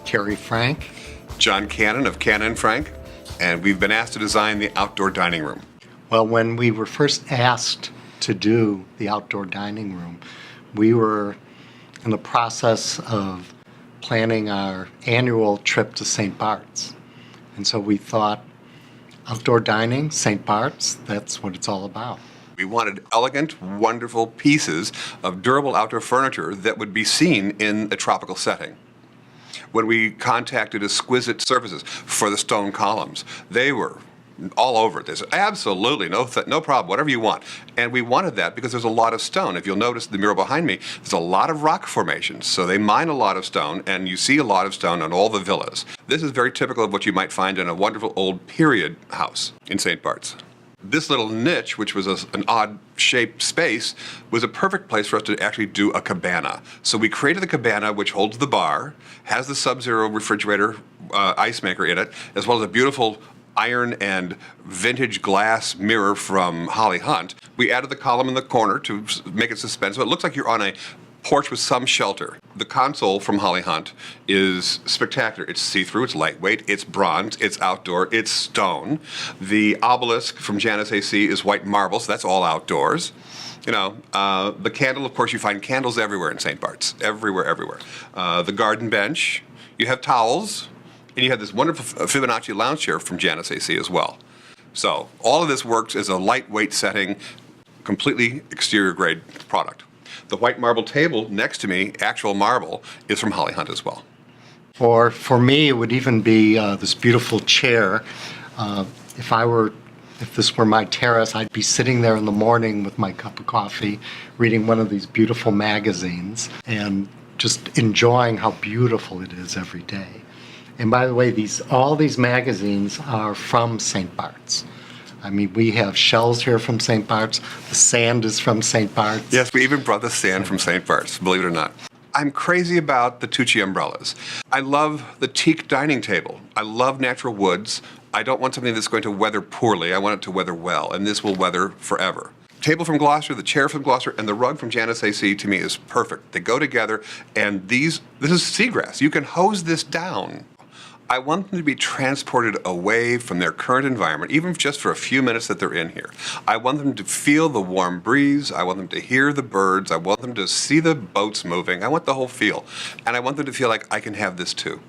Terry Frank. John Cannon of Cannon Frank, and we've been asked to design the outdoor dining room. Well, when we were first asked to do the outdoor dining room, we were in the process of planning our annual trip to St. Bart's. And so we thought, outdoor dining, St. Bart's, that's what it's all about. We wanted elegant, wonderful pieces of durable outdoor furniture that would be seen in a tropical setting. When we contacted Exquisite Surfaces for the stone columns, they were all over it. There's absolutely no problem, whatever you want. And we wanted that because there's a lot of stone. If you'll notice the mural behind me, there's a lot of rock formations. So they mine a lot of stone, and you see a lot of stone on all the villas. This is very typical of what you might find in a wonderful old period house in St. Bart's. This little niche, which was an odd-shaped space, was a perfect place for us to actually do a cabana. So we created the cabana, which holds the bar, has the Sub-Zero refrigerator ice maker in it, as well as a beautiful iron and vintage glass mirror from Holly Hunt. We added the column in the corner to make it suspended, so it looks like you're on a porch with some shelter. The console from Holly Hunt is spectacular. It's see-through, it's lightweight, it's bronze, it's outdoor, it's stone. The obelisk from Janus AC is white marble, so that's all outdoors. You know, the candle, of course, you find candles everywhere in St. Bart's, everywhere, everywhere. The garden bench, you have towels, and you have this wonderful Fibonacci lounge chair from Janus AC as well. So all of this works as a lightweight setting, completely exterior grade product. The white marble table next to me, actual marble, is from Holly Hunt as well. Or for me, it would even be this beautiful chair. If this were my terrace, I'd be sitting there in the morning with my cup of coffee, reading one of these beautiful magazines, and just enjoying how beautiful it is every day. And by the way, all these magazines are from St. Bart's. I mean, we have shells here from St. Bart's. The sand is from St. Bart's. Yes, we even brought the sand from St. Bart's, believe it or not. I'm crazy about the Tucci umbrellas. I love the teak dining table. I love natural woods. I don't want something that's going to weather poorly. I want it to weather well, and this will weather forever. Table from Gloucester, the chair from Gloucester, and the rug from Janus AC to me is perfect. They go together, and this is seagrass. You can hose this down. I want them to be transported away from their current environment, even just for a few minutes that they're in here. I want them to feel the warm breeze. I want them to hear the birds. I want them to see the boats moving. I want the whole feel. And I want them to feel like I can have this too.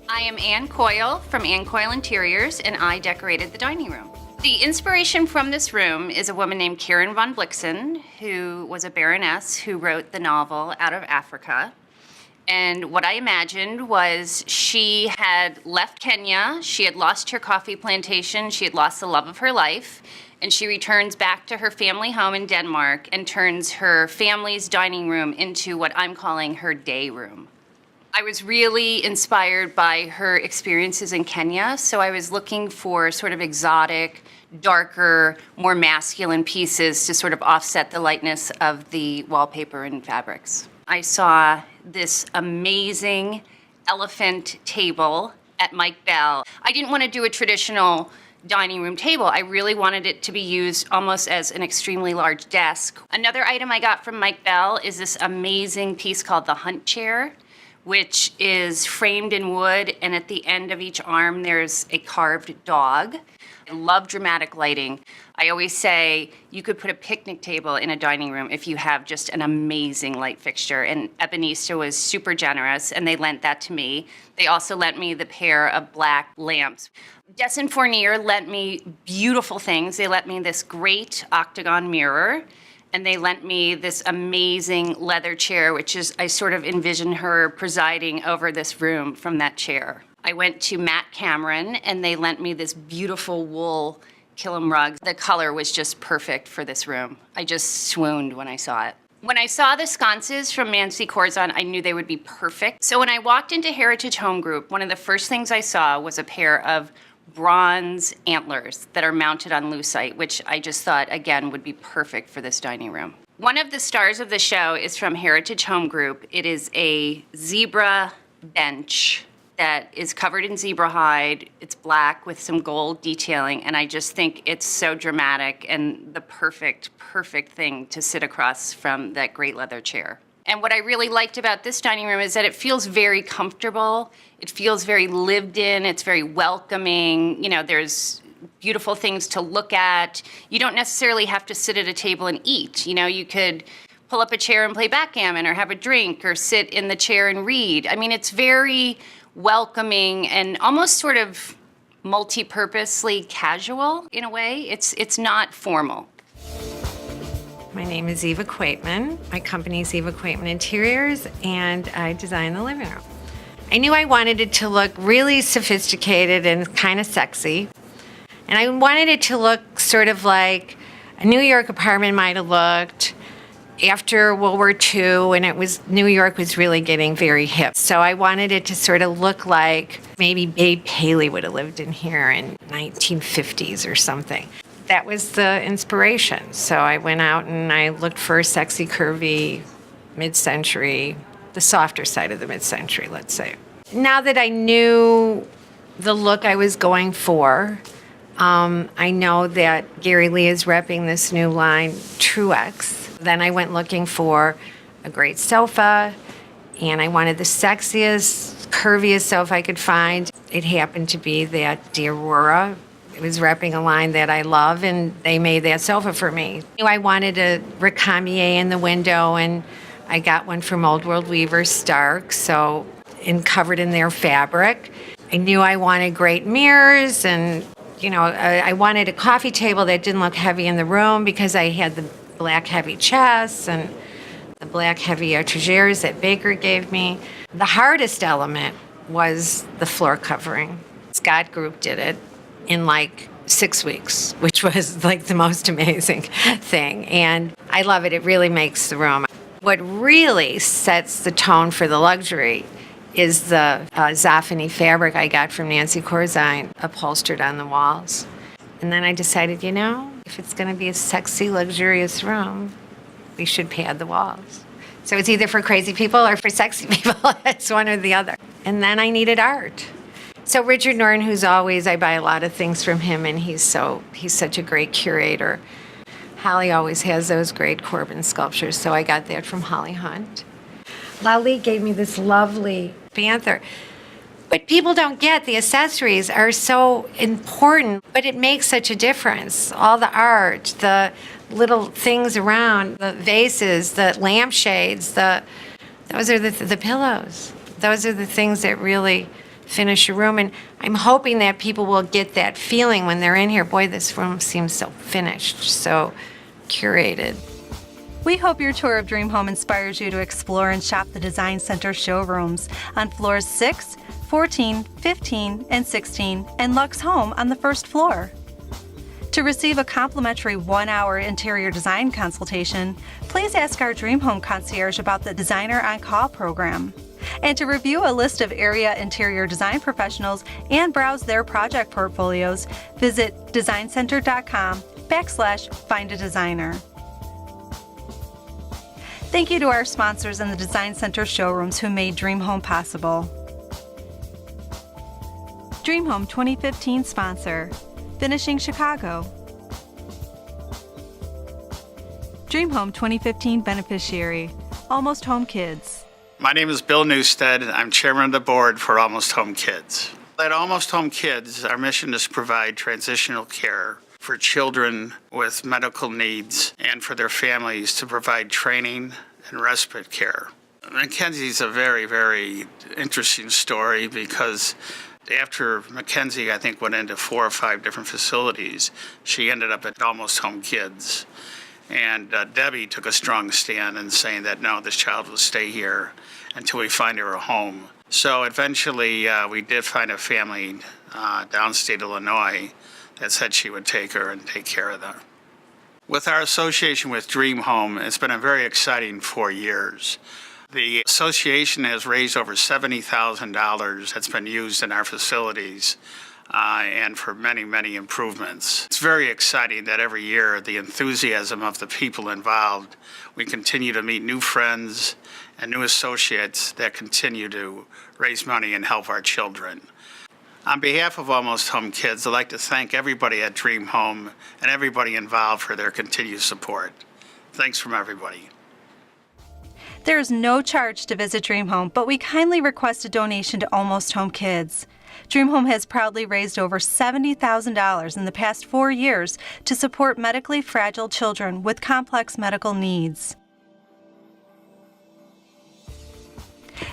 I am Ann Coyle from Ann Coyle Interiors, and I decorated the dining room. The inspiration from this room is a woman named Karen von Blixen, who was a baroness who wrote the novel Out of Africa. And what I imagined was she had left Kenya, she had lost her coffee plantation, she had lost the love of her life, and she returns back to her family home in Denmark and turns her family's dining room into what I'm calling her day room. I was really inspired by her experiences in Kenya, so I was looking for sort of exotic, darker, more masculine pieces to sort of offset the lightness of the wallpaper and fabrics. I saw this amazing elephant table at Mike Bell. I didn't want to do a traditional dining room table. I really wanted it to be used almost as an extremely large desk. Another item I got from Mike Bell is this amazing piece called the Hunt Chair, which is framed in wood, and at the end of each arm there's a carved dog. I love dramatic lighting. I always say you could put a picnic table in a dining room if you have just an amazing light fixture, and Ebonista was super generous, and they lent that to me. They also lent me the pair of black lamps. Dessin Fournier lent me beautiful things. They lent me this great octagon mirror, and they lent me this amazing leather chair, which is, I sort of envision her presiding over this room from that chair. I went to Matt Cameron, and they lent me this beautiful wool Killam rug. The color was just perfect for this room. I just swooned when I saw it. When I saw the sconces from Nancy Corzon, I knew they would be perfect. So when I walked into Heritage Home Group, one of the first things I saw was a pair of bronze antlers that are mounted on lucite, which I just thought, again, would be perfect for this dining room. One of the stars of the show is from Heritage Home Group. It is a zebra bench that is covered in zebra hide. It's black with some gold detailing, and I just think it's so dramatic and the perfect thing to sit across from that great leather chair. And what I really liked about this dining room is that it feels very comfortable. It feels very lived in. It's very welcoming. You know, there's beautiful things to look at. You don't necessarily have to sit at a table and eat. You know, you could pull up a chair and play backgammon or have a drink or sit in the chair and read. I mean, it's very welcoming and almost sort of multi-purposely casual in a way. It's not formal. My name is Eva Quaitman. My company is Eva Quaitman Interiors, and I design the living room. I knew I wanted it to look really sophisticated and kind of sexy. And I wanted it to look sort of like a New York apartment might have looked after World War II, and New York was really getting very hip. So I wanted it to sort of look like maybe Babe Paley would have lived in here in 1950s or something. That was the inspiration. So I went out and I looked for a sexy, curvy, mid-century, the softer side of the mid-century, let's say. Now that I knew the look I was going for, I know that Gary Lee is repping this new line, Truex. Then I went looking for a great sofa, and I wanted the sexiest, curviest sofa I could find. It happened to be that the Aurora. It was repping a line that I love, and they made that sofa for me. I wanted a Recamier in the window, and I got one from Old World Weaver Stark, covered in their fabric. I knew I wanted great mirrors, and I wanted a coffee table that didn't look heavy in the room because I had the black heavy chests and the black heavy etagères that Baker gave me. The hardest element was the floor covering. Scott Group did it in like 6 weeks, which was like the most amazing thing. And I love it. It really makes the room. What really sets the tone for the luxury is the Zoffany fabric I got from Nancy Corzine upholstered on the walls. And then I decided, if it's going to be a sexy, luxurious room, we should pad the walls. So it's either for crazy people or for sexy people. It's one or the other. And then I needed art. So Richard Norton, I buy a lot of things from him, and he's such a great curator. Holly always has those great Corbin sculptures, so I got that from Holly Hunt. Lali gave me this lovely panther. But people don't get the accessories are so important, but it makes such a difference. All the art, the little things around, the vases, the lampshades, those are the pillows. Those are the things that really finish a room. And I'm hoping that people will get that feeling when they're in here. Boy, this room seems so finished, so curated. We hope your tour of DreamHome inspires you to explore and shop the Design Center showrooms on floors 6, 14, 15, and 16, and Lux Home on the first floor. To receive a complimentary 1-hour interior design consultation, please ask our DreamHome concierge about the Designer on Call program. And to review a list of area interior design professionals and browse their project portfolios, visit designcenter.com/find a designer. Thank you to our sponsors in the Design Center showrooms who made DreamHome possible. DreamHome 2015 sponsor, Finishing Chicago. DreamHome 2015 beneficiary, Almost Home Kids. My name is Bill Newstead. I'm chairman of the board for Almost Home Kids. At Almost Home Kids, our mission is to provide transitional care for children with medical needs and for their families to provide training and respite care. Mackenzie's a very, very interesting story because after Mackenzie, I think, went into 4 or 5 different facilities, she ended up at Almost Home Kids. And Debbie took a strong stand in saying that, no, this child will stay here until we find her a home. So eventually, we did find a family downstate Illinois that said she would take her and take care of her. With our association with DreamHome, it's been a very exciting 4 years. The association has raised over $70,000 that's been used in our facilities and for many, many improvements. It's very exciting that every year the enthusiasm of the people involved, we continue to meet new friends and new associates that continue to raise money and help our children. On behalf of Almost Home Kids, I'd like to thank everybody at DreamHome and everybody involved for their continued support. Thanks from everybody. There is no charge to visit DreamHome, but we kindly request a donation to Almost Home Kids. DreamHome has proudly raised over $70,000 in the past 4 years to support medically fragile children with complex medical needs.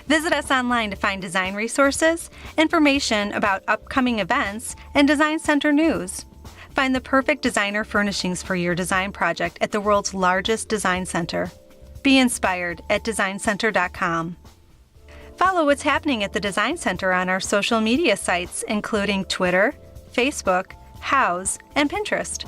Visit us online to find design resources, information about upcoming events, and Design Center news. Find the perfect designer furnishings for your design project at the world's largest design center. Be inspired at designcenter.com. Follow what's happening at the Design Center on our social media sites, including Twitter, Facebook, Houzz, and Pinterest.